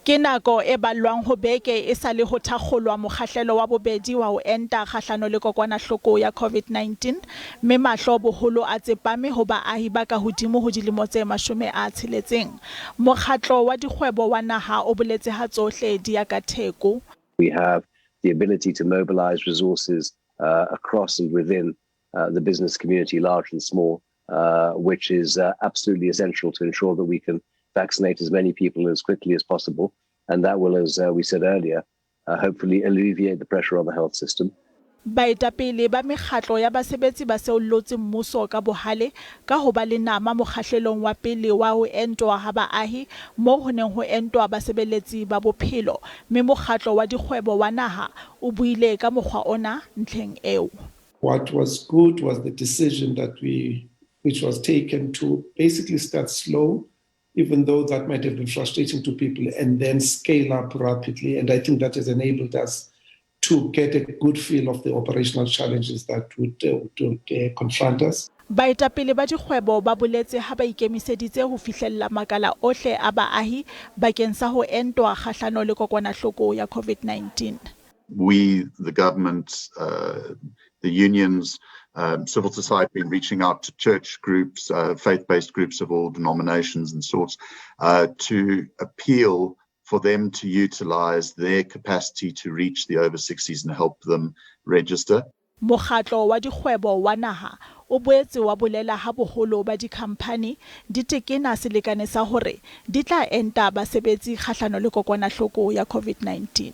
Ke nako e ballwang ho beke e sa le ho thakgolwa mokgahlelo wa bobedi wa ho enta kgahlano le kokwanahloko ya COVID-19, mme mahlo boholo a tsepame ho baahi ba ka hodimo ho dilemo tse 60. Mokgatlo wa dikgwebo wa naha o boletse ha tsohle di ya ka theko. We have the ability to mobilize resources across and within the business community, large and small, which is absolutely essential to ensure that we can vaccinate as many people as quickly as possible. And that will, as we said earlier, hopefully alleviate the pressure on the health system. Baetapele ba mekgatlo ya basebetsi ba seollotse mmuso ka bohale ka ho ba le nama mokgahlelong wa pele wa ho entwa ha baahi moo ho neng ho entwa basebeletsi ba bophelo, mme mokgatlo wa dikgwebo wa naha o buile ka mokgwa ona ntlheng eo. What was good was the decision which was taken to basically start slow, even though that might have been frustrating to people, and then scale up rapidly. And I think that has enabled us to get a good feel of the operational challenges that would confront us. Baetapele ba dikgwebo ba boletse ha ba ikemiseditse ho fihlella makala ohle a baahi bakeng sa ho entwa kgahlano le kokwanahloko ya COVID-19. We, the government, the unions, civil society, reaching out to church groups, faith-based groups of all denominations and sorts, to appeal for them to utilize their capacity to reach the over 60s and help them register. Mokgatlo wa dikgwebo wa naha o boetse wa bolela ha boholo ba dikhamphani di tekena selekane sa hore di tla enta basebetsi kgahlano le kokwanahloko ya COVID-19.